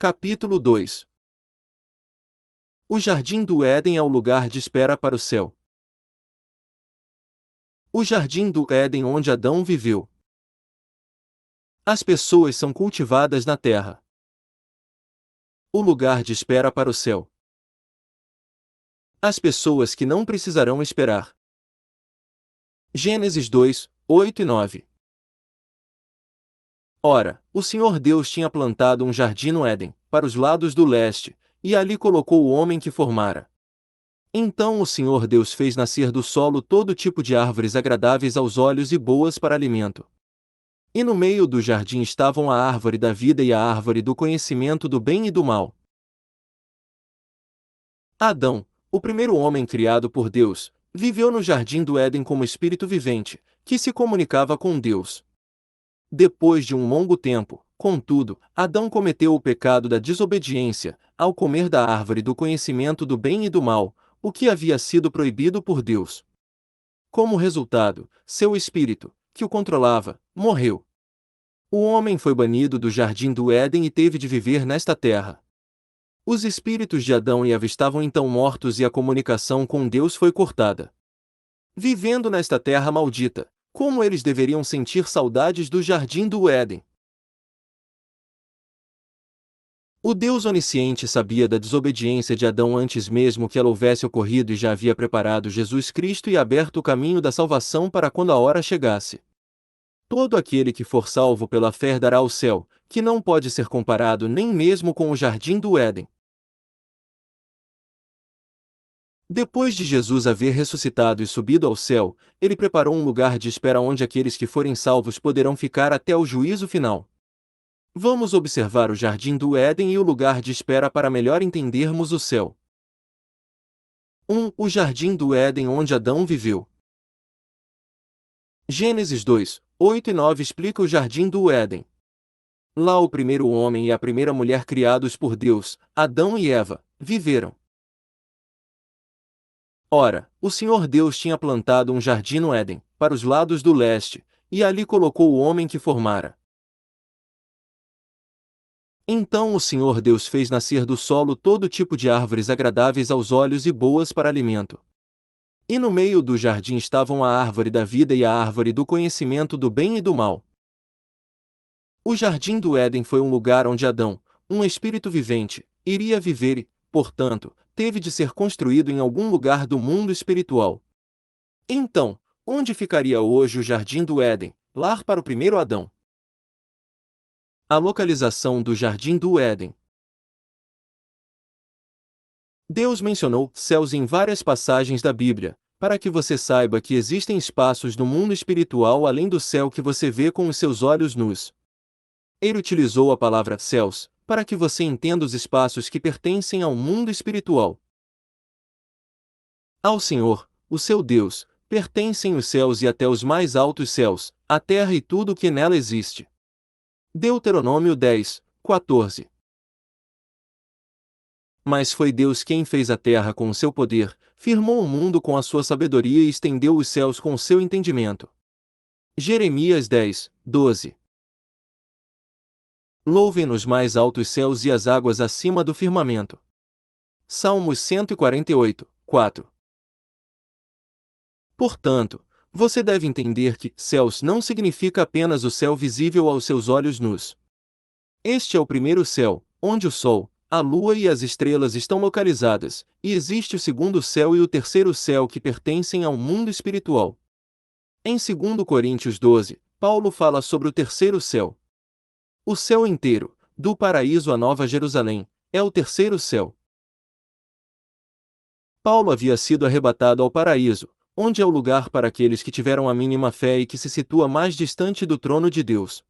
Capítulo 2. O Jardim do Éden é o lugar de espera para o céu. O Jardim do Éden onde Adão viveu. As pessoas são cultivadas na terra. O lugar de espera para o céu. As pessoas que não precisarão esperar. Gênesis 2, 8 e 9. Ora, o Senhor Deus tinha plantado um jardim no Éden, para os lados do leste, e ali colocou o homem que formara. Então o Senhor Deus fez nascer do solo todo tipo de árvores agradáveis aos olhos e boas para alimento. E no meio do jardim estavam a árvore da vida e a árvore do conhecimento do bem e do mal. Adão, o primeiro homem criado por Deus, viveu no jardim do Éden como espírito vivente, que se comunicava com Deus. Depois de um longo tempo, contudo, Adão cometeu o pecado da desobediência, ao comer da árvore do conhecimento do bem e do mal, o que havia sido proibido por Deus. Como resultado, seu espírito, que o controlava, morreu. O homem foi banido do jardim do Éden e teve de viver nesta terra. Os espíritos de Adão e Eva estavam então mortos e a comunicação com Deus foi cortada. Vivendo nesta terra maldita, como eles deveriam sentir saudades do jardim do Éden? O Deus onisciente sabia da desobediência de Adão antes mesmo que ela houvesse ocorrido e já havia preparado Jesus Cristo e aberto o caminho da salvação para quando a hora chegasse. Todo aquele que for salvo pela fé herdará o céu, que não pode ser comparado nem mesmo com o jardim do Éden. Depois de Jesus haver ressuscitado e subido ao céu, ele preparou um lugar de espera onde aqueles que forem salvos poderão ficar até o juízo final. Vamos observar o jardim do Éden e o lugar de espera para melhor entendermos o céu. 1. O jardim do Éden onde Adão viveu. Gênesis 2, 8 e 9 explica o jardim do Éden. Lá o primeiro homem e a primeira mulher criados por Deus, Adão e Eva, viveram. Ora, o Senhor Deus tinha plantado um jardim no Éden, para os lados do leste, e ali colocou o homem que formara. Então o Senhor Deus fez nascer do solo todo tipo de árvores agradáveis aos olhos e boas para alimento. E no meio do jardim estavam a árvore da vida e a árvore do conhecimento do bem e do mal. O jardim do Éden foi um lugar onde Adão, um espírito vivente, iria viver e, portanto, teve de ser construído em algum lugar do mundo espiritual. Então, onde ficaria hoje o jardim do Éden, lar para o primeiro Adão? A localização do jardim do Éden. Deus mencionou céus em várias passagens da Bíblia, para que você saiba que existem espaços no mundo espiritual além do céu que você vê com os seus olhos nus. Ele utilizou a palavra céus, para que você entenda os espaços que pertencem ao mundo espiritual. Ao Senhor, o seu Deus, pertencem os céus e até os mais altos céus, a terra e tudo o que nela existe. Deuteronômio 10, 14. Mas foi Deus quem fez a terra com o seu poder, firmou o mundo com a sua sabedoria e estendeu os céus com o seu entendimento. Jeremias 10, 12. Louvem nos mais altos céus e as águas acima do firmamento. Salmos 148, 4. Portanto, você deve entender que céus não significa apenas o céu visível aos seus olhos nus. Este é o primeiro céu, onde o sol, a lua e as estrelas estão localizadas, e existe o segundo céu e o terceiro céu que pertencem ao mundo espiritual. Em 2 Coríntios 12, Paulo fala sobre o terceiro céu. O céu inteiro, do paraíso à Nova Jerusalém, é o terceiro céu. Paulo havia sido arrebatado ao paraíso, onde é o lugar para aqueles que tiveram a mínima fé e que se situa mais distante do trono de Deus.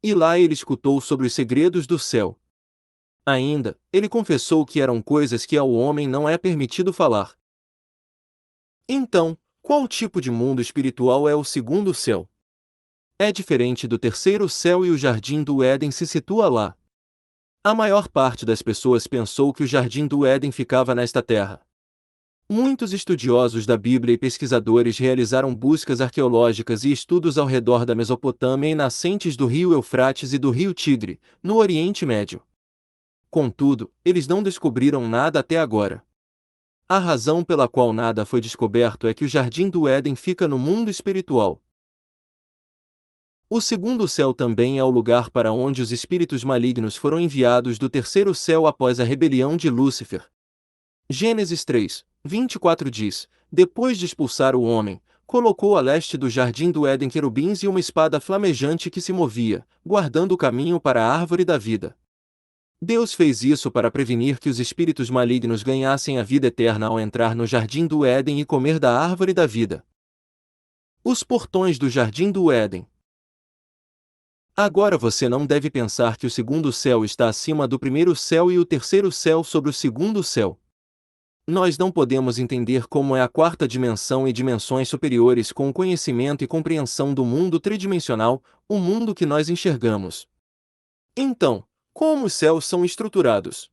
E lá ele escutou sobre os segredos do céu. Ainda, ele confessou que eram coisas que ao homem não é permitido falar. Então, qual tipo de mundo espiritual é o segundo céu? É diferente do terceiro céu e o jardim do Éden se situa lá. A maior parte das pessoas pensou que o jardim do Éden ficava nesta terra. Muitos estudiosos da Bíblia e pesquisadores realizaram buscas arqueológicas e estudos ao redor da Mesopotâmia e nascentes do rio Eufrates e do rio Tigre, no Oriente Médio. Contudo, eles não descobriram nada até agora. A razão pela qual nada foi descoberto é que o Jardim do Éden fica no mundo espiritual. O segundo céu também é o lugar para onde os espíritos malignos foram enviados do terceiro céu após a rebelião de Lúcifer. Gênesis 3, 24 diz: Depois de expulsar o homem, colocou a leste do jardim do Éden querubins e uma espada flamejante que se movia, guardando o caminho para a árvore da vida. Deus fez isso para prevenir que os espíritos malignos ganhassem a vida eterna ao entrar no jardim do Éden e comer da árvore da vida. Os portões do jardim do Éden. Agora você não deve pensar que o segundo céu está acima do primeiro céu e o terceiro céu sobre o segundo céu. Nós não podemos entender como é a quarta dimensão e dimensões superiores com o conhecimento e compreensão do mundo tridimensional, o mundo que nós enxergamos. Então, como os céus são estruturados?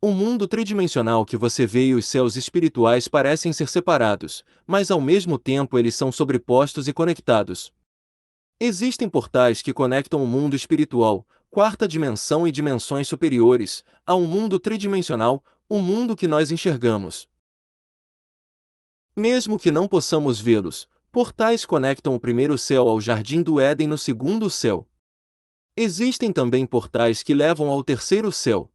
O mundo tridimensional que você vê e os céus espirituais parecem ser separados, mas ao mesmo tempo eles são sobrepostos e conectados. Existem portais que conectam o mundo espiritual, quarta dimensão e dimensões superiores, a um mundo tridimensional, o mundo que nós enxergamos. Mesmo que não possamos vê-los, portais conectam o primeiro céu ao jardim do Éden no segundo céu. Existem também portais que levam ao terceiro céu.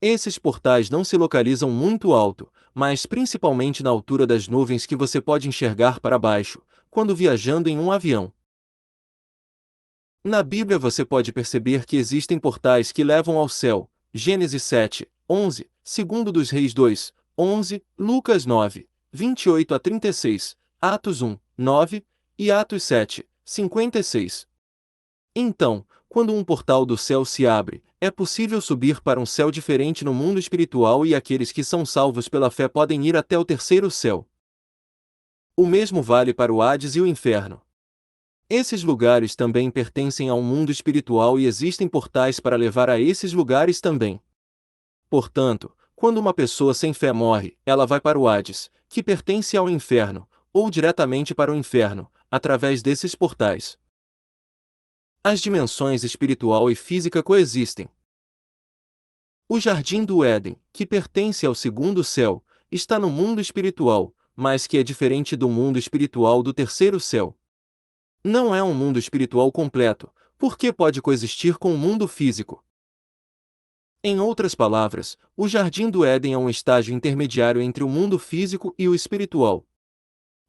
Esses portais não se localizam muito alto, mas principalmente na altura das nuvens que você pode enxergar para baixo, quando viajando em um avião. Na Bíblia você pode perceber que existem portais que levam ao céu. Gênesis 7, 11, Segundo dos Reis 2, 11, Lucas 9, 28 a 36, Atos 1, 9 e Atos 7, 56. Então, quando um portal do céu se abre, é possível subir para um céu diferente no mundo espiritual e aqueles que são salvos pela fé podem ir até o terceiro céu. O mesmo vale para o Hades e o inferno. Esses lugares também pertencem ao mundo espiritual e existem portais para levar a esses lugares também. Portanto, quando uma pessoa sem fé morre, ela vai para o Hades, que pertence ao inferno, ou diretamente para o inferno, através desses portais. As dimensões espiritual e física coexistem. O Jardim do Éden, que pertence ao segundo céu, está no mundo espiritual, mas que é diferente do mundo espiritual do terceiro céu. Não é um mundo espiritual completo, porque pode coexistir com o mundo físico. Em outras palavras, o Jardim do Éden é um estágio intermediário entre o mundo físico e o espiritual.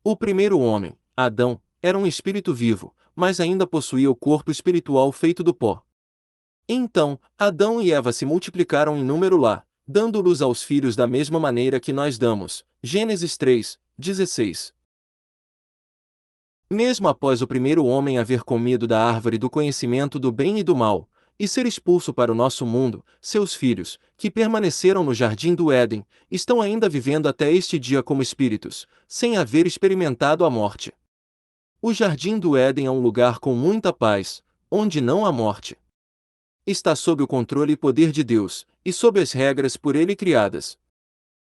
O primeiro homem, Adão, era um espírito vivo, mas ainda possuía o corpo espiritual feito do pó. Então, Adão e Eva se multiplicaram em número lá, dando luz aos filhos da mesma maneira que nós damos. Gênesis 3, 16. Mesmo após o primeiro homem haver comido da árvore do conhecimento do bem e do mal, e ser expulso para o nosso mundo, seus filhos, que permaneceram no jardim do Éden, estão ainda vivendo até este dia como espíritos, sem haver experimentado a morte. O jardim do Éden é um lugar com muita paz, onde não há morte. Está sob o controle e poder de Deus, e sob as regras por ele criadas.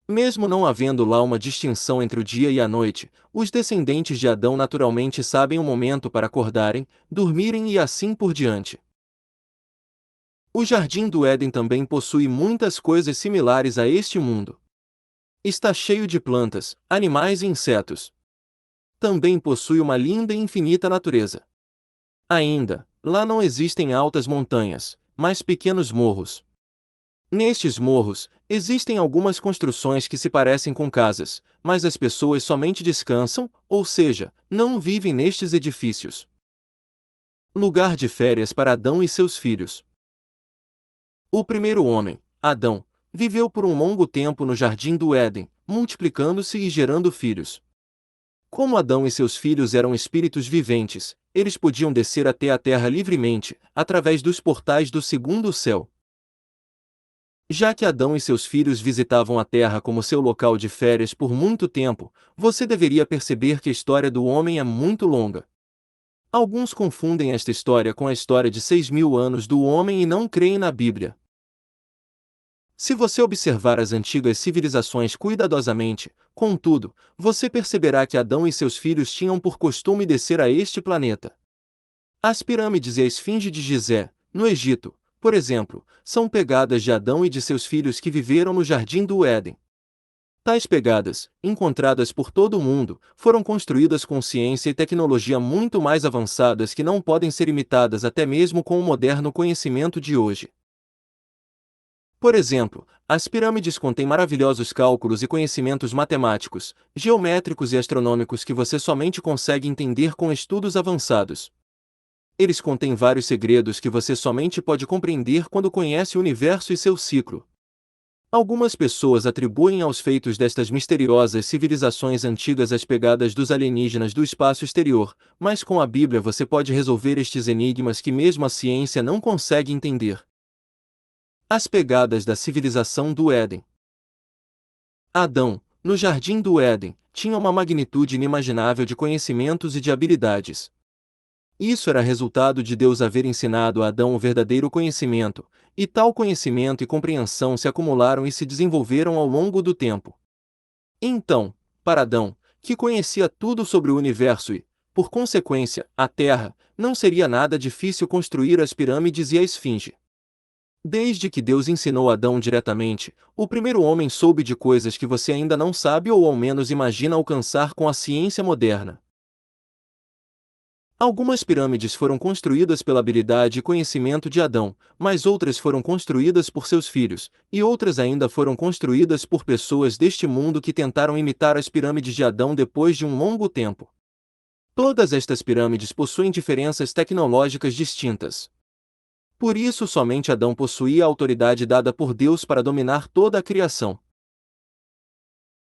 Mesmo não havendo lá uma distinção entre o dia e a noite, os descendentes de Adão naturalmente sabem o momento para acordarem, dormirem e assim por diante. O Jardim do Éden também possui muitas coisas similares a este mundo. Está cheio de plantas, animais e insetos. Também possui uma linda e infinita natureza. Ainda, lá não existem altas montanhas, mas pequenos morros. Nestes morros, existem algumas construções que se parecem com casas, mas as pessoas somente descansam, ou seja, não vivem nestes edifícios. Lugar de férias para Adão e seus filhos. O primeiro homem, Adão, viveu por um longo tempo no jardim do Éden, multiplicando-se e gerando filhos. Como Adão e seus filhos eram espíritos viventes, eles podiam descer até a terra livremente, através dos portais do segundo céu. Já que Adão e seus filhos visitavam a terra como seu local de férias por muito tempo, você deveria perceber que a história do homem é muito longa. Alguns confundem esta história com a história de 6.000 anos do homem e não creem na Bíblia. Se você observar as antigas civilizações cuidadosamente, contudo, você perceberá que Adão e seus filhos tinham por costume descer a este planeta. As pirâmides e a esfinge de Gizé, no Egito, por exemplo, são pegadas de Adão e de seus filhos que viveram no Jardim do Éden. Tais pegadas, encontradas por todo o mundo, foram construídas com ciência e tecnologia muito mais avançadas que não podem ser imitadas até mesmo com o moderno conhecimento de hoje. Por exemplo, as pirâmides contêm maravilhosos cálculos e conhecimentos matemáticos, geométricos e astronômicos que você somente consegue entender com estudos avançados. Eles contêm vários segredos que você somente pode compreender quando conhece o universo e seu ciclo. Algumas pessoas atribuem aos feitos destas misteriosas civilizações antigas as pegadas dos alienígenas do espaço exterior, mas com a Bíblia você pode resolver estes enigmas que mesmo a ciência não consegue entender. As pegadas da civilização do Éden. Adão, no Jardim do Éden, tinha uma magnitude inimaginável de conhecimentos e de habilidades. Isso era resultado de Deus haver ensinado a Adão o verdadeiro conhecimento, e tal conhecimento e compreensão se acumularam e se desenvolveram ao longo do tempo. Então, para Adão, que conhecia tudo sobre o universo e, por consequência, a Terra, não seria nada difícil construir as pirâmides e a esfinge. Desde que Deus ensinou Adão diretamente, o primeiro homem soube de coisas que você ainda não sabe ou ao menos imagina alcançar com a ciência moderna. Algumas pirâmides foram construídas pela habilidade e conhecimento de Adão, mas outras foram construídas por seus filhos, e outras ainda foram construídas por pessoas deste mundo que tentaram imitar as pirâmides de Adão depois de um longo tempo. Todas estas pirâmides possuem diferenças tecnológicas distintas. Por isso somente Adão possuía a autoridade dada por Deus para dominar toda a criação.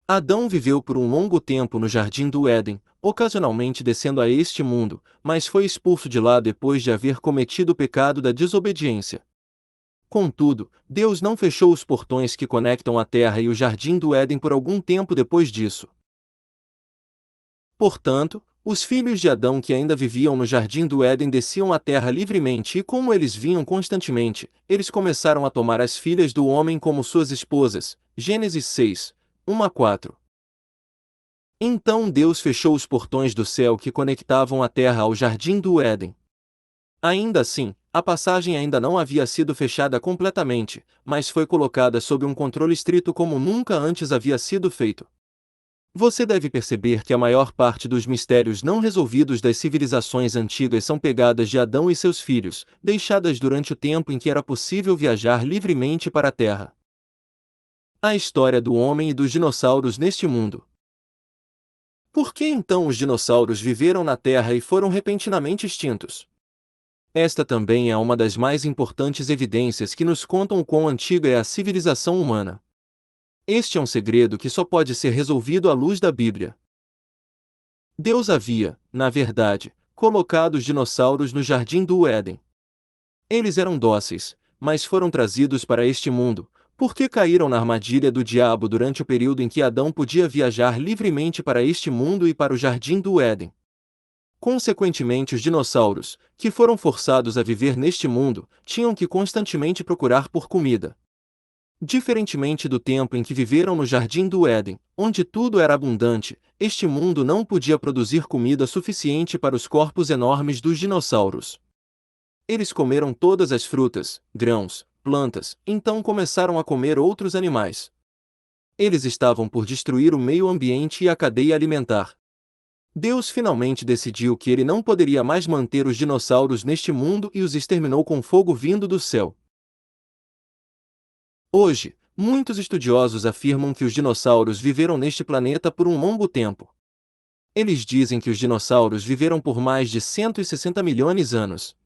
Adão viveu por um longo tempo no Jardim do Éden, ocasionalmente descendo a este mundo, mas foi expulso de lá depois de haver cometido o pecado da desobediência. Contudo, Deus não fechou os portões que conectam a terra e o Jardim do Éden por algum tempo depois disso. Portanto, os filhos de Adão que ainda viviam no Jardim do Éden desciam à terra livremente e como eles vinham constantemente, eles começaram a tomar as filhas do homem como suas esposas. Gênesis 6, 1 a 4. Então Deus fechou os portões do céu que conectavam a terra ao Jardim do Éden. Ainda assim, a passagem ainda não havia sido fechada completamente, mas foi colocada sob um controle estrito como nunca antes havia sido feito. Você deve perceber que a maior parte dos mistérios não resolvidos das civilizações antigas são pegadas de Adão e seus filhos, deixadas durante o tempo em que era possível viajar livremente para a Terra. A história do homem e dos dinossauros neste mundo. Por que então os dinossauros viveram na Terra e foram repentinamente extintos? Esta também é uma das mais importantes evidências que nos contam o quão antiga é a civilização humana. Este é um segredo que só pode ser resolvido à luz da Bíblia. Deus havia, na verdade, colocado os dinossauros no Jardim do Éden. Eles eram dóceis, mas foram trazidos para este mundo, porque caíram na armadilha do diabo durante o período em que Adão podia viajar livremente para este mundo e para o Jardim do Éden. Consequentemente, os dinossauros, que foram forçados a viver neste mundo, tinham que constantemente procurar por comida. Diferentemente do tempo em que viveram no Jardim do Éden, onde tudo era abundante, este mundo não podia produzir comida suficiente para os corpos enormes dos dinossauros. Eles comeram todas as frutas, grãos, plantas, então começaram a comer outros animais. Eles estavam por destruir o meio ambiente e a cadeia alimentar. Deus finalmente decidiu que ele não poderia mais manter os dinossauros neste mundo e os exterminou com fogo vindo do céu. Hoje, muitos estudiosos afirmam que os dinossauros viveram neste planeta por um longo tempo. Eles dizem que os dinossauros viveram por mais de 160 milhões de anos.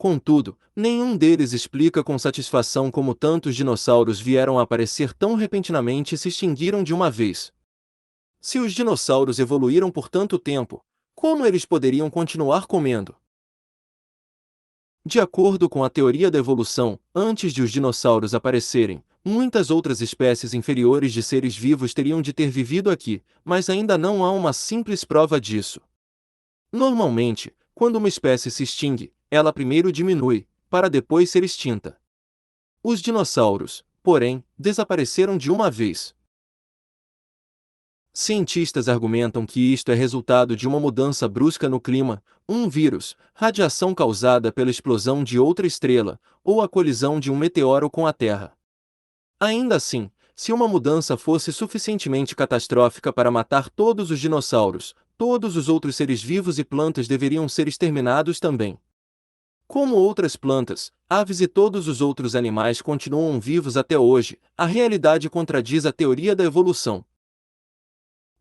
Contudo, nenhum deles explica com satisfação como tantos dinossauros vieram a aparecer tão repentinamente e se extinguiram de uma vez. Se os dinossauros evoluíram por tanto tempo, como eles poderiam continuar comendo? De acordo com a teoria da evolução, antes de os dinossauros aparecerem, muitas outras espécies inferiores de seres vivos teriam de ter vivido aqui, mas ainda não há uma simples prova disso. Normalmente, quando uma espécie se extingue, ela primeiro diminui, para depois ser extinta. Os dinossauros, porém, desapareceram de uma vez. Cientistas argumentam que isto é resultado de uma mudança brusca no clima, um vírus, radiação causada pela explosão de outra estrela, ou a colisão de um meteoro com a Terra. Ainda assim, se uma mudança fosse suficientemente catastrófica para matar todos os dinossauros, todos os outros seres vivos e plantas deveriam ser exterminados também. Como outras plantas, aves e todos os outros animais continuam vivos até hoje, a realidade contradiz a teoria da evolução.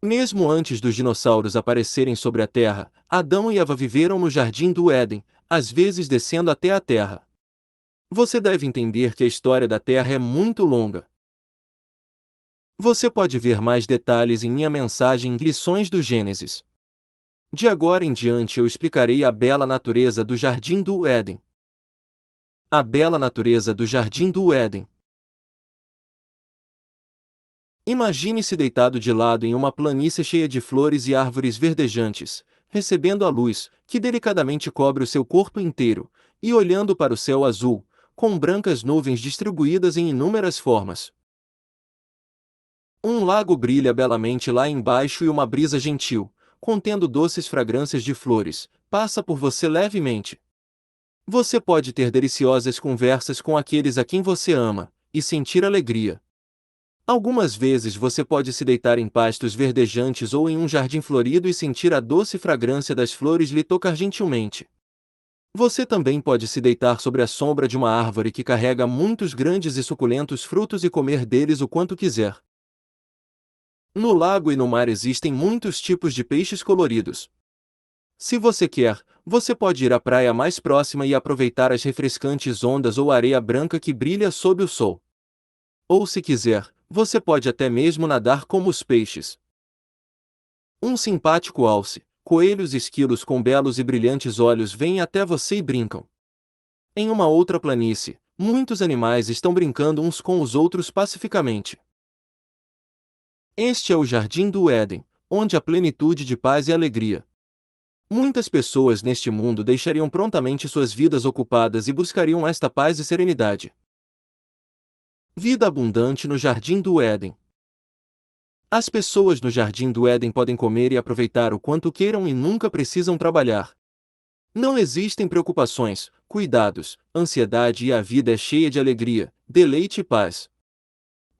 Mesmo antes dos dinossauros aparecerem sobre a Terra, Adão e Eva viveram no Jardim do Éden, às vezes descendo até a Terra. Você deve entender que a história da Terra é muito longa. Você pode ver mais detalhes em minha mensagem Lições do Gênesis. De agora em diante eu explicarei a bela natureza do Jardim do Éden. A bela natureza do Jardim do Éden. Imagine-se deitado de lado em uma planície cheia de flores e árvores verdejantes, recebendo a luz, que delicadamente cobre o seu corpo inteiro, e olhando para o céu azul, com brancas nuvens distribuídas em inúmeras formas. Um lago brilha belamente lá embaixo e uma brisa gentil, contendo doces fragrâncias de flores, passa por você levemente. Você pode ter deliciosas conversas com aqueles a quem você ama, e sentir alegria. Algumas vezes você pode se deitar em pastos verdejantes ou em um jardim florido e sentir a doce fragrância das flores lhe tocar gentilmente. Você também pode se deitar sobre a sombra de uma árvore que carrega muitos grandes e suculentos frutos e comer deles o quanto quiser. No lago e no mar existem muitos tipos de peixes coloridos. Se você quer, você pode ir à praia mais próxima e aproveitar as refrescantes ondas ou a areia branca que brilha sob o sol. Ou se quiser, você pode até mesmo nadar como os peixes. Um simpático alce, coelhos e esquilos com belos e brilhantes olhos vêm até você e brincam. Em uma outra planície, muitos animais estão brincando uns com os outros pacificamente. Este é o Jardim do Éden, onde há plenitude de paz e alegria. Muitas pessoas neste mundo deixariam prontamente suas vidas ocupadas e buscariam esta paz e serenidade. Vida abundante no Jardim do Éden. As pessoas no Jardim do Éden podem comer e aproveitar o quanto queiram e nunca precisam trabalhar. Não existem preocupações, cuidados, ansiedade e a vida é cheia de alegria, deleite e paz.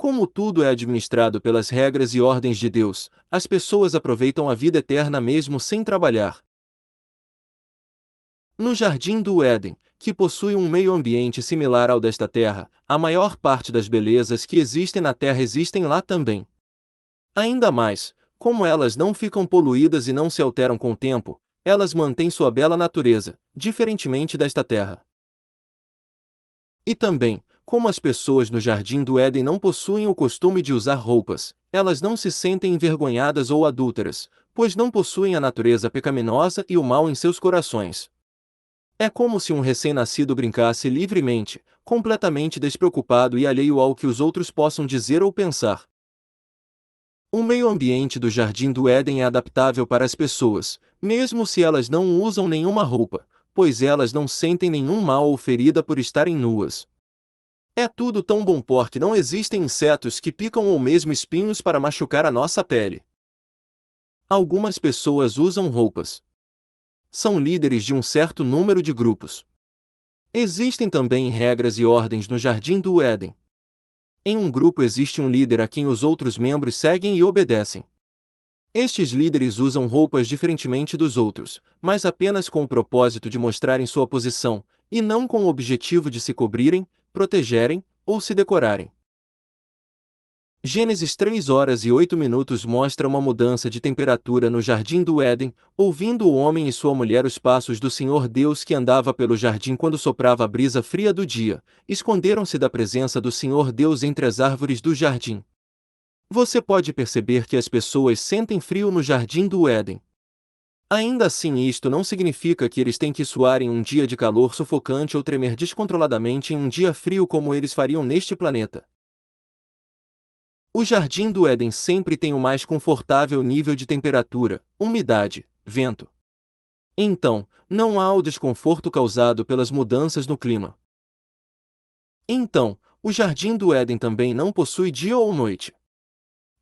Como tudo é administrado pelas regras e ordens de Deus, as pessoas aproveitam a vida eterna mesmo sem trabalhar. No Jardim do Éden, que possui um meio ambiente similar ao desta terra, a maior parte das belezas que existem na terra existem lá também. Ainda mais, como elas não ficam poluídas e não se alteram com o tempo, elas mantêm sua bela natureza, diferentemente desta terra. E também, como as pessoas no Jardim do Éden não possuem o costume de usar roupas, elas não se sentem envergonhadas ou adúlteras, pois não possuem a natureza pecaminosa e o mal em seus corações. É como se um recém-nascido brincasse livremente, completamente despreocupado e alheio ao que os outros possam dizer ou pensar. O meio ambiente do Jardim do Éden é adaptável para as pessoas, mesmo se elas não usam nenhuma roupa, pois elas não sentem nenhum mal ou ferida por estarem nuas. É tudo tão bom porque não existem insetos que picam ou mesmo espinhos para machucar a nossa pele. Algumas pessoas usam roupas. São líderes de um certo número de grupos. Existem também regras e ordens no Jardim do Éden. Em um grupo existe um líder a quem os outros membros seguem e obedecem. Estes líderes usam roupas diferentemente dos outros, mas apenas com o propósito de mostrarem sua posição, e não com o objetivo de se cobrirem, protegerem ou se decorarem. Gênesis 3:08 mostra uma mudança de temperatura no Jardim do Éden, ouvindo o homem e sua mulher os passos do Senhor Deus que andava pelo jardim quando soprava a brisa fria do dia, esconderam-se da presença do Senhor Deus entre as árvores do jardim. Você pode perceber que as pessoas sentem frio no Jardim do Éden. Ainda assim, isto não significa que eles têm que suar em um dia de calor sufocante ou tremer descontroladamente em um dia frio como eles fariam neste planeta. O Jardim do Éden sempre tem o mais confortável nível de temperatura, umidade, vento. Então, não há o desconforto causado pelas mudanças no clima. Então, o Jardim do Éden também não possui dia ou noite.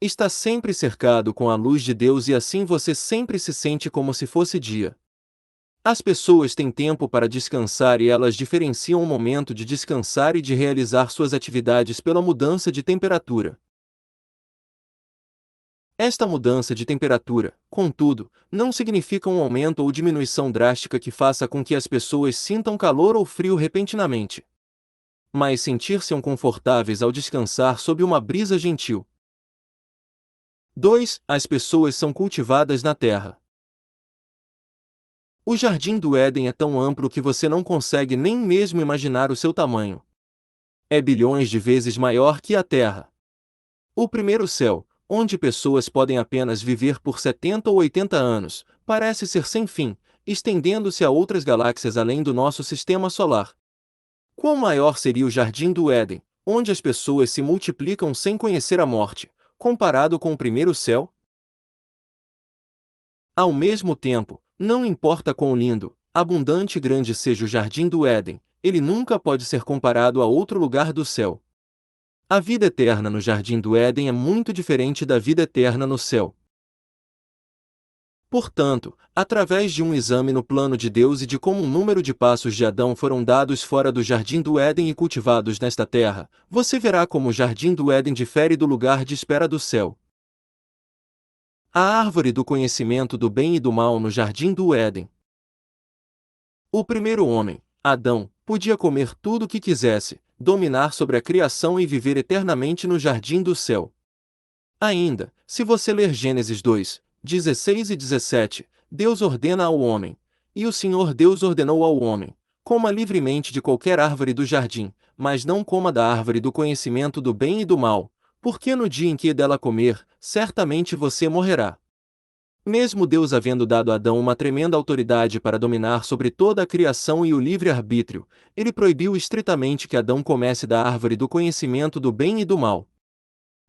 Está sempre cercado com a luz de Deus e assim você sempre se sente como se fosse dia. As pessoas têm tempo para descansar e elas diferenciam o momento de descansar e de realizar suas atividades pela mudança de temperatura. Esta mudança de temperatura, contudo, não significa um aumento ou diminuição drástica que faça com que as pessoas sintam calor ou frio repentinamente, mas sentir-se confortáveis ao descansar sob uma brisa gentil. 2. As pessoas são cultivadas na terra. O jardim do Éden é tão amplo que você não consegue nem mesmo imaginar o seu tamanho. É bilhões de vezes maior que a Terra. O primeiro céu, onde pessoas podem apenas viver por 70 ou 80 anos, parece ser sem fim, estendendo-se a outras galáxias além do nosso sistema solar. Quão maior seria o jardim do Éden, onde as pessoas se multiplicam sem conhecer a morte, comparado com o primeiro céu? Ao mesmo tempo, não importa quão lindo, abundante e grande seja o jardim do Éden, ele nunca pode ser comparado a outro lugar do céu. A vida eterna no jardim do Éden é muito diferente da vida eterna no céu. Portanto, através de um exame no plano de Deus e de como o número de passos de Adão foram dados fora do jardim do Éden e cultivados nesta terra, você verá como o jardim do Éden difere do lugar de espera do céu. A árvore do conhecimento do bem e do mal no jardim do Éden. O primeiro homem, Adão, podia comer tudo o que quisesse, dominar sobre a criação e viver eternamente no jardim do céu. Ainda, se você ler Gênesis 2, 16 e 17, Deus ordena ao homem, e o Senhor Deus ordenou ao homem, coma livremente de qualquer árvore do jardim, mas não coma da árvore do conhecimento do bem e do mal, porque no dia em que dela comer, certamente você morrerá. Mesmo Deus havendo dado a Adão uma tremenda autoridade para dominar sobre toda a criação e o livre-arbítrio, ele proibiu estritamente que Adão comesse da árvore do conhecimento do bem e do mal.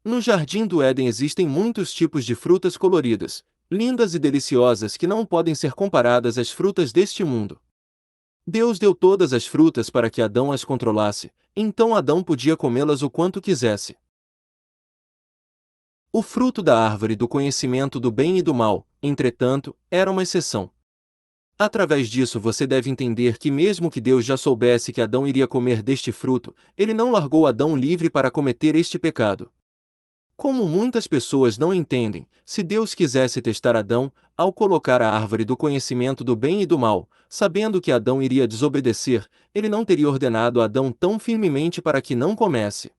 No jardim do Éden existem muitos tipos de frutas coloridas, lindas e deliciosas que não podem ser comparadas às frutas deste mundo. Deus deu todas as frutas para que Adão as controlasse, então Adão podia comê-las o quanto quisesse. O fruto da árvore do conhecimento do bem e do mal, entretanto, era uma exceção. Através disso você deve entender que mesmo que Deus já soubesse que Adão iria comer deste fruto, ele não largou Adão livre para cometer este pecado. Como muitas pessoas não entendem, se Deus quisesse testar Adão, ao colocar a árvore do conhecimento do bem e do mal, sabendo que Adão iria desobedecer, ele não teria ordenado a Adão tão firmemente para que não comesse.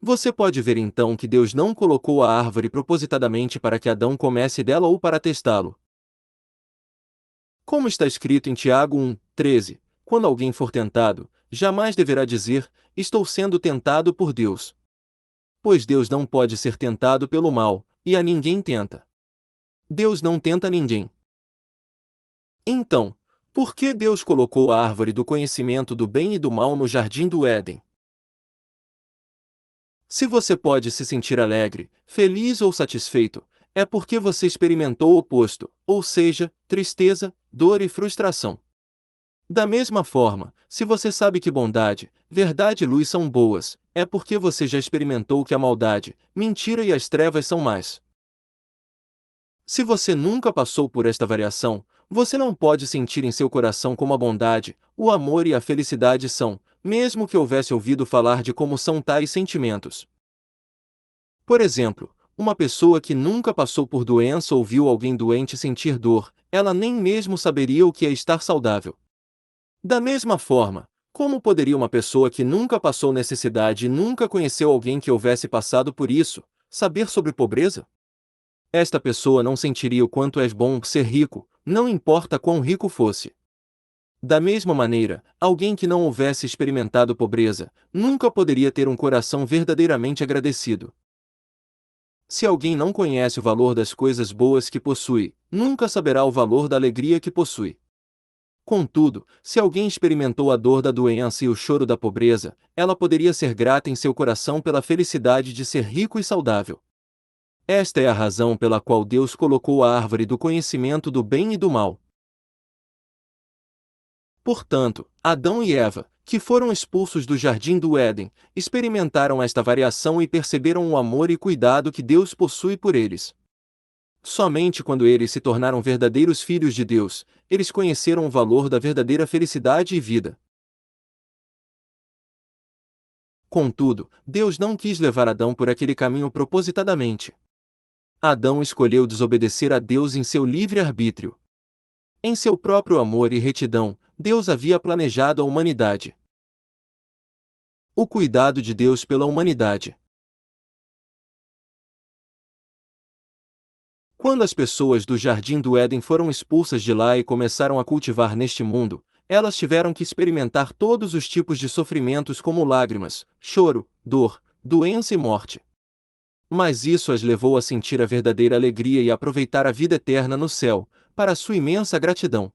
Você pode ver então que Deus não colocou a árvore propositadamente para que Adão comesse dela ou para testá-lo. Como está escrito em Tiago 1, 13, quando alguém for tentado, jamais deverá dizer, estou sendo tentado por Deus. Pois Deus não pode ser tentado pelo mal, e a ninguém tenta. Deus não tenta ninguém. Então, por que Deus colocou a árvore do conhecimento do bem e do mal no jardim do Éden? Se você pode se sentir alegre, feliz ou satisfeito, é porque você experimentou o oposto, ou seja, tristeza, dor e frustração. Da mesma forma, se você sabe que bondade, verdade e luz são boas, é porque você já experimentou que a maldade, mentira e as trevas são más. Se você nunca passou por esta variação, você não pode sentir em seu coração como a bondade, o amor e a felicidade são, mesmo que houvesse ouvido falar de como são tais sentimentos. Por exemplo, uma pessoa que nunca passou por doença ou viu alguém doente sentir dor, ela nem mesmo saberia o que é estar saudável. Da mesma forma, como poderia uma pessoa que nunca passou necessidade e nunca conheceu alguém que houvesse passado por isso, saber sobre pobreza? Esta pessoa não sentiria o quanto é bom ser rico, não importa quão rico fosse. Da mesma maneira, alguém que não houvesse experimentado pobreza, nunca poderia ter um coração verdadeiramente agradecido. Se alguém não conhece o valor das coisas boas que possui, nunca saberá o valor da alegria que possui. Contudo, se alguém experimentou a dor da doença e o choro da pobreza, ela poderia ser grata em seu coração pela felicidade de ser rico e saudável. Esta é a razão pela qual Deus colocou a árvore do conhecimento do bem e do mal. Portanto, Adão e Eva, que foram expulsos do jardim do Éden, experimentaram esta variação e perceberam o amor e cuidado que Deus possui por eles. Somente quando eles se tornaram verdadeiros filhos de Deus, eles conheceram o valor da verdadeira felicidade e vida. Contudo, Deus não quis levar Adão por aquele caminho propositadamente. Adão escolheu desobedecer a Deus em seu livre-arbítrio. Em seu próprio amor e retidão, Deus havia planejado a humanidade. O cuidado de Deus pela humanidade. Quando as pessoas do Jardim do Éden foram expulsas de lá e começaram a cultivar neste mundo, elas tiveram que experimentar todos os tipos de sofrimentos como lágrimas, choro, dor, doença e morte. Mas isso as levou a sentir a verdadeira alegria e aproveitar a vida eterna no céu, para sua imensa gratidão.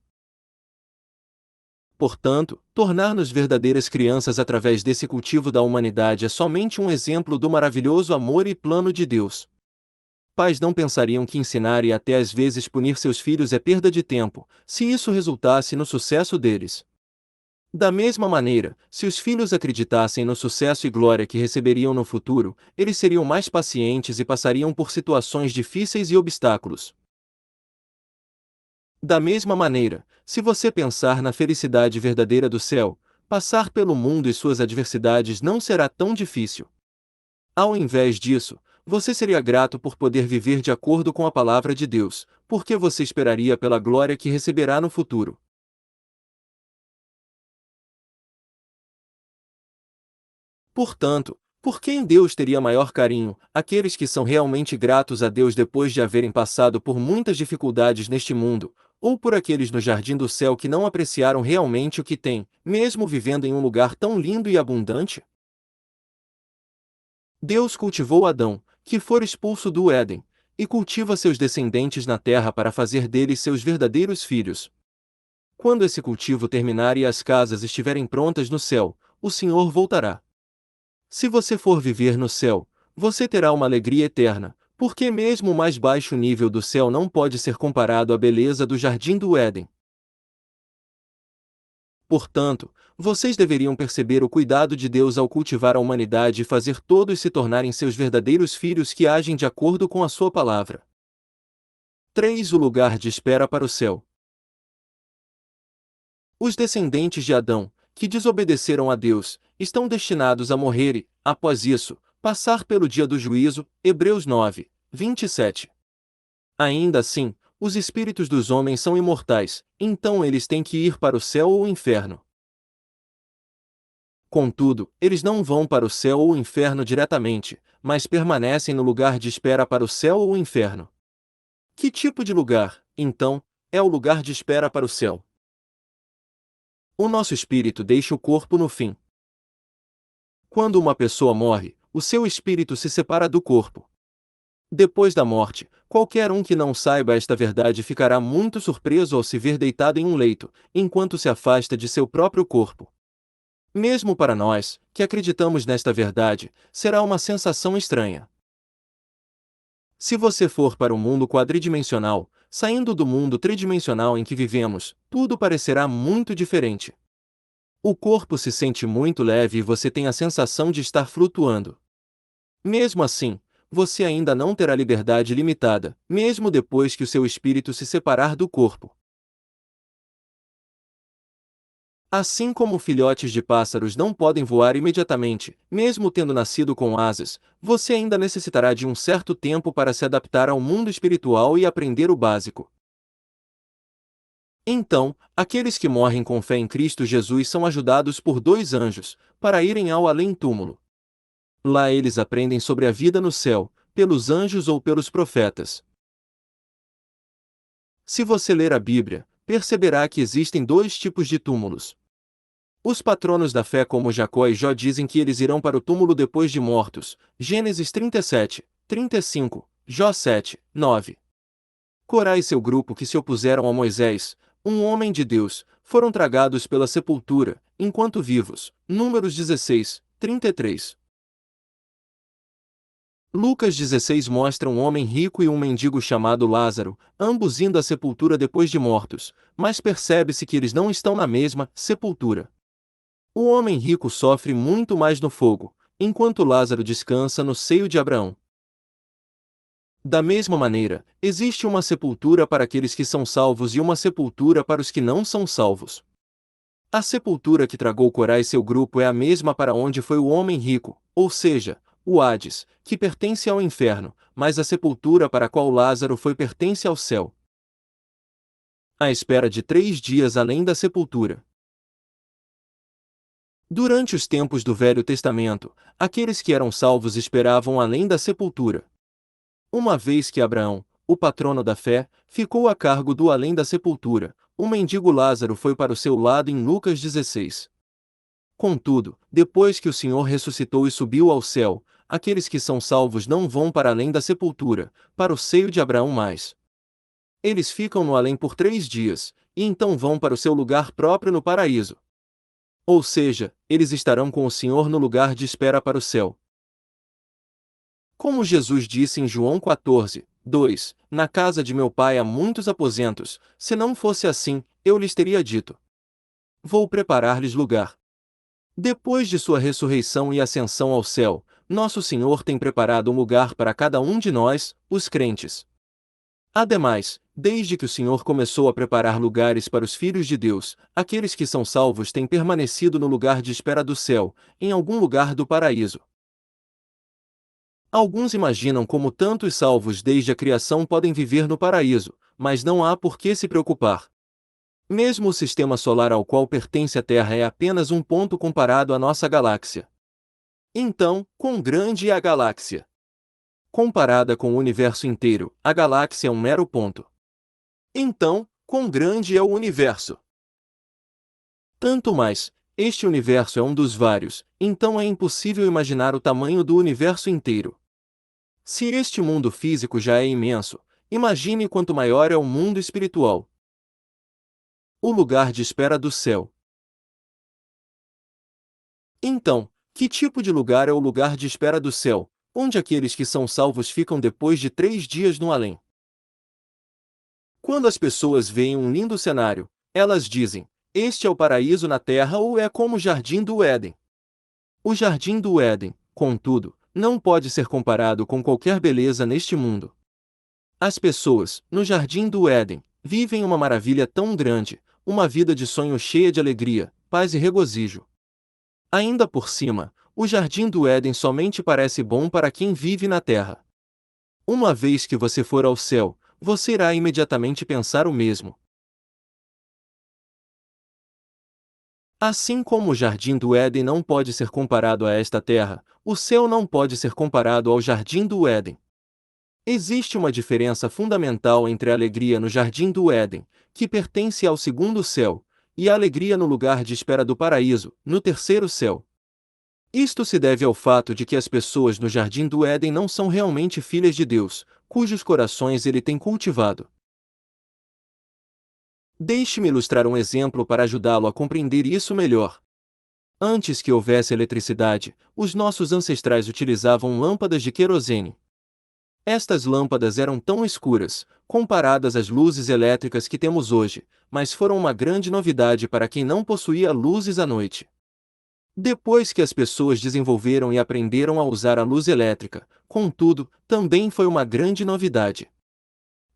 Portanto, tornar-nos verdadeiras crianças através desse cultivo da humanidade é somente um exemplo do maravilhoso amor e plano de Deus. Pais não pensariam que ensinar e até às vezes punir seus filhos é perda de tempo, se isso resultasse no sucesso deles. Da mesma maneira, se os filhos acreditassem no sucesso e glória que receberiam no futuro, eles seriam mais pacientes e passariam por situações difíceis e obstáculos. Da mesma maneira, se você pensar na felicidade verdadeira do céu, passar pelo mundo e suas adversidades não será tão difícil. Ao invés disso, você seria grato por poder viver de acordo com a palavra de Deus, porque você esperaria pela glória que receberá no futuro. Portanto, por quem Deus teria maior carinho, aqueles que são realmente gratos a Deus depois de haverem passado por muitas dificuldades neste mundo, ou por aqueles no jardim do céu que não apreciaram realmente o que têm, mesmo vivendo em um lugar tão lindo e abundante? Deus cultivou Adão, que fora expulso do Éden, e cultiva seus descendentes na terra para fazer deles seus verdadeiros filhos. Quando esse cultivo terminar e as casas estiverem prontas no céu, o Senhor voltará. Se você for viver no céu, você terá uma alegria eterna, porque mesmo o mais baixo nível do céu não pode ser comparado à beleza do jardim do Éden. Portanto, vocês deveriam perceber o cuidado de Deus ao cultivar a humanidade e fazer todos se tornarem seus verdadeiros filhos que agem de acordo com a sua palavra. 3. O lugar de espera para o céu. Os descendentes de Adão, que desobedeceram a Deus, estão destinados a morrer e, após isso, passar pelo dia do juízo. Hebreus 9, 27. Ainda assim, os espíritos dos homens são imortais, então eles têm que ir para o céu ou o inferno. Contudo, eles não vão para o céu ou o inferno diretamente, mas permanecem no lugar de espera para o céu ou o inferno. Que tipo de lugar, então, é o lugar de espera para o céu? O nosso espírito deixa o corpo no fim. Quando uma pessoa morre, o seu espírito se separa do corpo. Depois da morte, qualquer um que não saiba esta verdade ficará muito surpreso ao se ver deitado em um leito, enquanto se afasta de seu próprio corpo. Mesmo para nós, que acreditamos nesta verdade, será uma sensação estranha. Se você for para o mundo quadridimensional, saindo do mundo tridimensional em que vivemos, tudo parecerá muito diferente. O corpo se sente muito leve e você tem a sensação de estar flutuando. Mesmo assim, você ainda não terá liberdade limitada, mesmo depois que o seu espírito se separar do corpo. Assim como filhotes de pássaros não podem voar imediatamente, mesmo tendo nascido com asas, você ainda necessitará de um certo tempo para se adaptar ao mundo espiritual e aprender o básico. Então, aqueles que morrem com fé em Cristo Jesus são ajudados por dois anjos, para irem ao além-túmulo. Lá eles aprendem sobre a vida no céu, pelos anjos ou pelos profetas. Se você ler a Bíblia, perceberá que existem dois tipos de túmulos. Os patronos da fé como Jacó e Jó dizem que eles irão para o túmulo depois de mortos. Gênesis 37, 35, Jó 7, 9. Corá e seu grupo que se opuseram a Moisés, um homem de Deus, foram tragados pela sepultura, enquanto vivos. Números 16, 33. Lucas 16 mostra um homem rico e um mendigo chamado Lázaro, ambos indo à sepultura depois de mortos, mas percebe-se que eles não estão na mesma sepultura. O homem rico sofre muito mais no fogo, enquanto Lázaro descansa no seio de Abraão. Da mesma maneira, existe uma sepultura para aqueles que são salvos e uma sepultura para os que não são salvos. A sepultura que tragou Corá e seu grupo é a mesma para onde foi o homem rico, ou seja, o Hades, que pertence ao inferno, mas a sepultura para a qual Lázaro foi pertence ao céu. À espera de 3 dias além da sepultura. Durante os tempos do Velho Testamento, aqueles que eram salvos esperavam além da sepultura. Uma vez que Abraão, o patrono da fé, ficou a cargo do além da sepultura, o mendigo Lázaro foi para o seu lado em Lucas 16. Contudo, depois que o Senhor ressuscitou e subiu ao céu, aqueles que são salvos não vão para além da sepultura, para o seio de Abraão mais. Eles ficam no além por 3 dias, e então vão para o seu lugar próprio no paraíso. Ou seja, eles estarão com o Senhor no lugar de espera para o céu. Como Jesus disse em João 14:2, na casa de meu pai há muitos aposentos, se não fosse assim, eu lhes teria dito: vou preparar-lhes lugar. Depois de sua ressurreição e ascensão ao céu, nosso Senhor tem preparado um lugar para cada um de nós, os crentes. Ademais, desde que o Senhor começou a preparar lugares para os filhos de Deus, aqueles que são salvos têm permanecido no lugar de espera do céu, em algum lugar do paraíso. Alguns imaginam como tantos salvos desde a criação podem viver no paraíso, mas não há por que se preocupar. Mesmo o sistema solar ao qual pertence a Terra é apenas um ponto comparado à nossa galáxia. Então, quão grande é a galáxia? Comparada com o universo inteiro, a galáxia é um mero ponto. Então, quão grande é o universo? Tanto mais, este universo é um dos vários, então é impossível imaginar o tamanho do universo inteiro. Se este mundo físico já é imenso, imagine quanto maior é o mundo espiritual. O lugar de espera do céu. Então, que tipo de lugar é o lugar de espera do céu, onde aqueles que são salvos ficam depois de 3 dias no além? Quando as pessoas veem um lindo cenário, elas dizem: este é o paraíso na terra ou é como o jardim do Éden. O jardim do Éden, contudo, não pode ser comparado com qualquer beleza neste mundo. As pessoas, no jardim do Éden, vivem uma maravilha tão grande, uma vida de sonho cheia de alegria, paz e regozijo. Ainda por cima, o jardim do Éden somente parece bom para quem vive na terra. Uma vez que você for ao céu, você irá imediatamente pensar o mesmo. Assim como o jardim do Éden não pode ser comparado a esta terra, o céu não pode ser comparado ao jardim do Éden. Existe uma diferença fundamental entre a alegria no jardim do Éden, que pertence ao segundo céu, e a alegria no lugar de espera do paraíso, no terceiro céu. Isto se deve ao fato de que as pessoas no jardim do Éden não são realmente filhas de Deus, cujos corações ele tem cultivado. Deixe-me ilustrar um exemplo para ajudá-lo a compreender isso melhor. Antes que houvesse eletricidade, os nossos ancestrais utilizavam lâmpadas de querosene. Estas lâmpadas eram tão escuras, comparadas às luzes elétricas que temos hoje, mas foram uma grande novidade para quem não possuía luzes à noite. Depois que as pessoas desenvolveram e aprenderam a usar a luz elétrica, contudo, também foi uma grande novidade.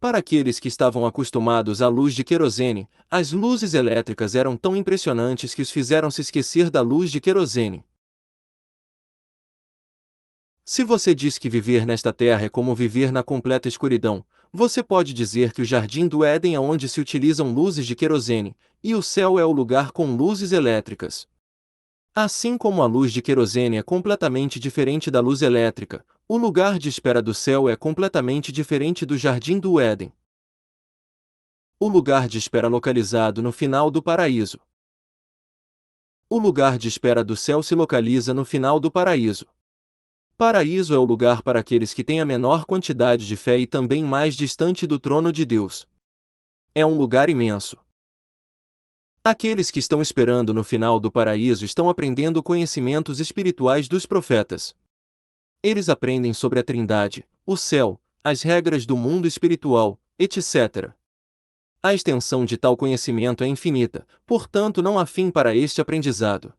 Para aqueles que estavam acostumados à luz de querosene, as luzes elétricas eram tão impressionantes que os fizeram se esquecer da luz de querosene. Se você diz que viver nesta terra é como viver na completa escuridão, você pode dizer que o jardim do Éden é onde se utilizam luzes de querosene, e o céu é o lugar com luzes elétricas. Assim como a luz de querosene é completamente diferente da luz elétrica, o lugar de espera do céu é completamente diferente do jardim do Éden. O lugar de espera localizado no final do paraíso. O lugar de espera do céu se localiza no final do paraíso. Paraíso é o lugar para aqueles que têm a menor quantidade de fé e também mais distante do trono de Deus. É um lugar imenso. Aqueles que estão esperando no final do paraíso estão aprendendo conhecimentos espirituais dos profetas. Eles aprendem sobre a Trindade, o céu, as regras do mundo espiritual, etc. A extensão de tal conhecimento é infinita, portanto não há fim para este aprendizado.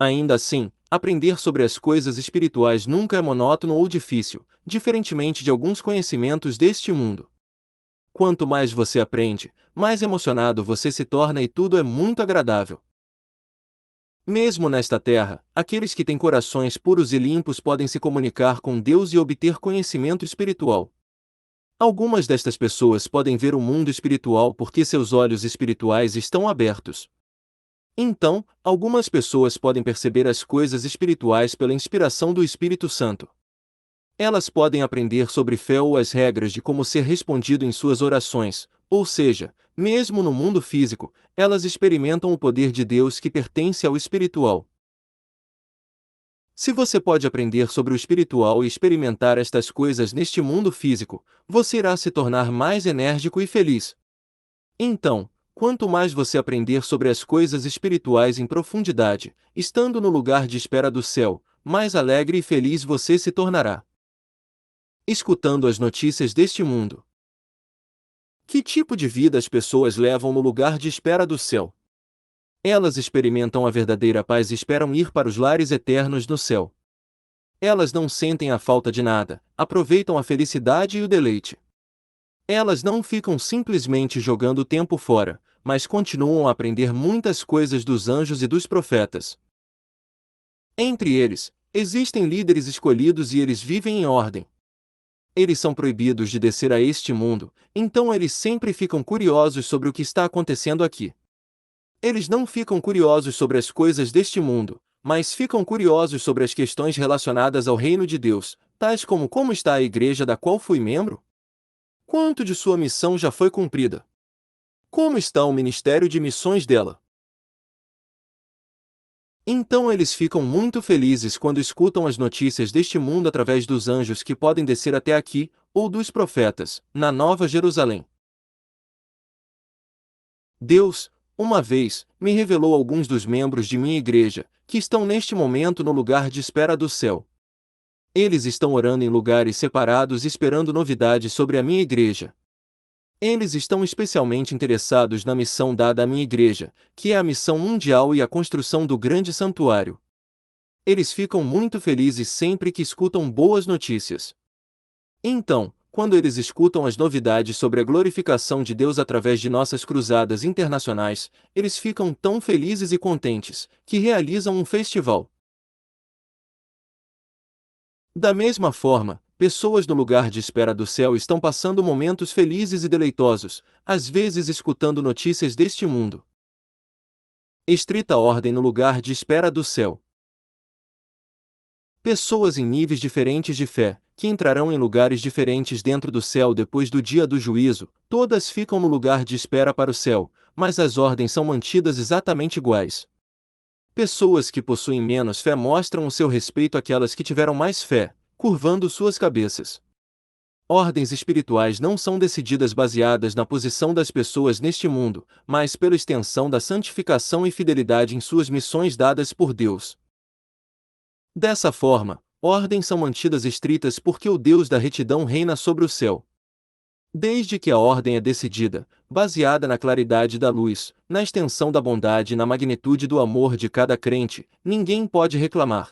Ainda assim, aprender sobre as coisas espirituais nunca é monótono ou difícil, diferentemente de alguns conhecimentos deste mundo. Quanto mais você aprende, mais emocionado você se torna e tudo é muito agradável. Mesmo nesta terra, aqueles que têm corações puros e limpos podem se comunicar com Deus e obter conhecimento espiritual. Algumas destas pessoas podem ver o mundo espiritual porque seus olhos espirituais estão abertos. Então, algumas pessoas podem perceber as coisas espirituais pela inspiração do Espírito Santo. Elas podem aprender sobre fé ou as regras de como ser respondido em suas orações, ou seja, mesmo no mundo físico, elas experimentam o poder de Deus que pertence ao espiritual. Se você pode aprender sobre o espiritual e experimentar estas coisas neste mundo físico, você irá se tornar mais enérgico e feliz. Então, quanto mais você aprender sobre as coisas espirituais em profundidade, estando no lugar de espera do céu, mais alegre e feliz você se tornará. Escutando as notícias deste mundo. Que tipo de vida as pessoas levam no lugar de espera do céu? Elas experimentam a verdadeira paz e esperam ir para os lares eternos no céu. Elas não sentem a falta de nada, aproveitam a felicidade e o deleite. Elas não ficam simplesmente jogando o tempo fora, mas continuam a aprender muitas coisas dos anjos e dos profetas. Entre eles, existem líderes escolhidos e eles vivem em ordem. Eles são proibidos de descer a este mundo, então eles sempre ficam curiosos sobre o que está acontecendo aqui. Eles não ficam curiosos sobre as coisas deste mundo, mas ficam curiosos sobre as questões relacionadas ao reino de Deus, tais como está a igreja da qual fui membro? Quanto de sua missão já foi cumprida? Como está o ministério de missões dela? Então eles ficam muito felizes quando escutam as notícias deste mundo através dos anjos que podem descer até aqui, ou dos profetas, na Nova Jerusalém. Deus, uma vez, me revelou alguns dos membros de minha igreja, que estão neste momento no lugar de espera do céu. Eles estão orando em lugares separados esperando novidades sobre a minha igreja. Eles estão especialmente interessados na missão dada à minha igreja, que é a missão mundial e a construção do grande santuário. Eles ficam muito felizes sempre que escutam boas notícias. Então, quando eles escutam as novidades sobre a glorificação de Deus através de nossas cruzadas internacionais, eles ficam tão felizes e contentes, que realizam um festival. Da mesma forma, pessoas no lugar de espera do céu estão passando momentos felizes e deleitosos, às vezes escutando notícias deste mundo. Estrita ordem no lugar de espera do céu. Pessoas em níveis diferentes de fé, que entrarão em lugares diferentes dentro do céu depois do dia do juízo, todas ficam no lugar de espera para o céu, mas as ordens são mantidas exatamente iguais. Pessoas que possuem menos fé mostram o seu respeito àquelas que tiveram mais fé, curvando suas cabeças. Ordens espirituais não são decididas baseadas na posição das pessoas neste mundo, mas pela extensão da santificação e fidelidade em suas missões dadas por Deus. Dessa forma, ordens são mantidas estritas porque o Deus da retidão reina sobre o céu. Desde que a ordem é decidida, baseada na claridade da luz, na extensão da bondade e na magnitude do amor de cada crente, ninguém pode reclamar.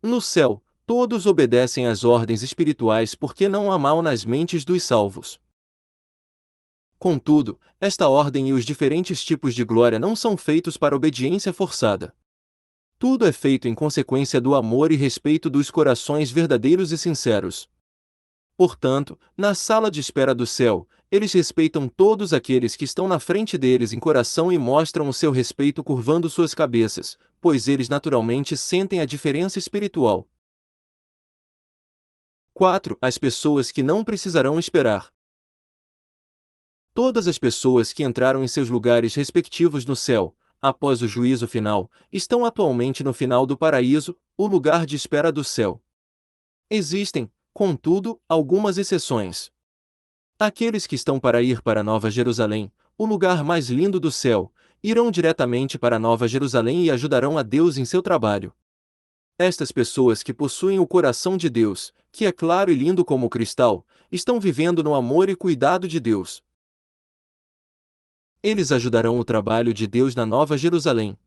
No céu, todos obedecem às ordens espirituais porque não há mal nas mentes dos salvos. Contudo, esta ordem e os diferentes tipos de glória não são feitos para obediência forçada. Tudo é feito em consequência do amor e respeito dos corações verdadeiros e sinceros. Portanto, na sala de espera do céu, eles respeitam todos aqueles que estão na frente deles em coração e mostram o seu respeito curvando suas cabeças, pois eles naturalmente sentem a diferença espiritual. 4. As pessoas que não precisarão esperar. Todas as pessoas que entraram em seus lugares respectivos no céu, após o juízo final, estão atualmente no final do paraíso, o lugar de espera do céu. Existem, contudo, algumas exceções. Aqueles que estão para ir para Nova Jerusalém, o lugar mais lindo do céu, irão diretamente para Nova Jerusalém e ajudarão a Deus em seu trabalho. Estas pessoas que possuem o coração de Deus, que é claro e lindo como o cristal, estão vivendo no amor e cuidado de Deus. Eles ajudarão o trabalho de Deus na Nova Jerusalém.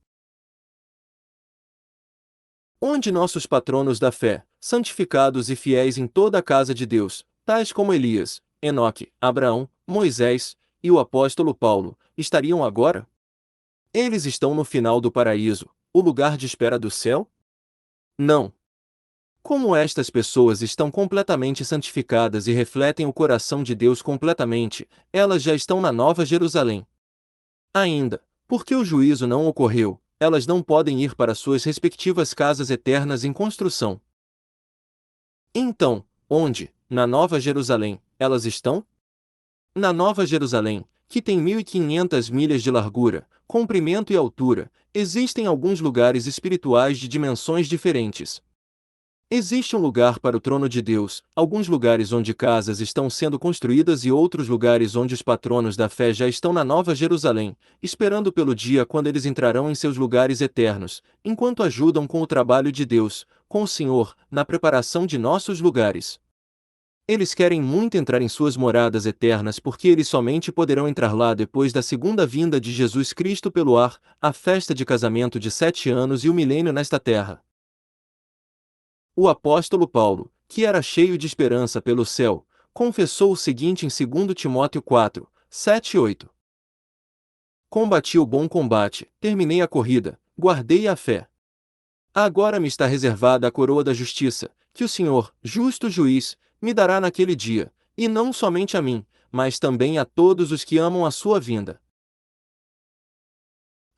onde nossos patronos da fé, santificados e fiéis em toda a casa de Deus, tais como Elias, Enoque, Abraão, Moisés e o apóstolo Paulo, estariam agora? Eles estão no final do paraíso, o lugar de espera do céu? Não. Como estas pessoas estão completamente santificadas e refletem o coração de Deus completamente, elas já estão na Nova Jerusalém. Ainda, porque o juízo não ocorreu, elas não podem ir para suas respectivas casas eternas em construção. Então, onde, na Nova Jerusalém, elas estão? Na Nova Jerusalém, que tem 1.500 milhas de largura, comprimento e altura, existem alguns lugares espirituais de dimensões diferentes. Existe um lugar para o trono de Deus, alguns lugares onde casas estão sendo construídas e outros lugares onde os patronos da fé já estão na Nova Jerusalém, esperando pelo dia quando eles entrarão em seus lugares eternos, enquanto ajudam com o trabalho de Deus, com o Senhor, na preparação de nossos lugares. Eles querem muito entrar em suas moradas eternas porque eles somente poderão entrar lá depois da segunda vinda de Jesus Cristo pelo ar, a festa de casamento de 7 anos e o milênio nesta terra. O apóstolo Paulo, que era cheio de esperança pelo céu, confessou o seguinte em 2 Timóteo 4, 7 e 8. Combati o bom combate, terminei a corrida, guardei a fé. Agora me está reservada a coroa da justiça, que o Senhor, justo juiz, me dará naquele dia, e não somente a mim, mas também a todos os que amam a sua vinda.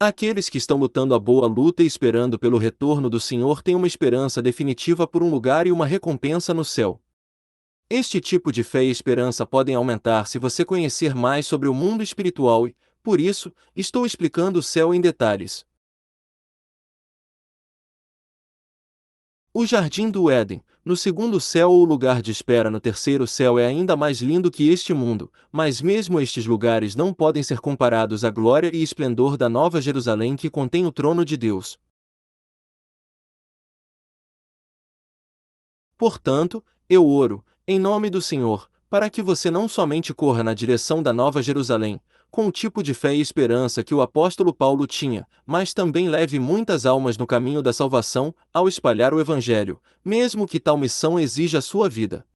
Aqueles que estão lutando a boa luta e esperando pelo retorno do Senhor têm uma esperança definitiva por um lugar e uma recompensa no céu. Este tipo de fé e esperança podem aumentar se você conhecer mais sobre o mundo espiritual e, por isso, estou explicando o céu em detalhes. O Jardim do Éden, no segundo céu ou lugar de espera no terceiro céu é ainda mais lindo que este mundo, mas mesmo estes lugares não podem ser comparados à glória e esplendor da Nova Jerusalém que contém o trono de Deus. Portanto, eu oro, em nome do Senhor, para que você não somente corra na direção da Nova Jerusalém, com o tipo de fé e esperança que o apóstolo Paulo tinha, mas também leve muitas almas no caminho da salvação, ao espalhar o Evangelho, mesmo que tal missão exija a sua vida.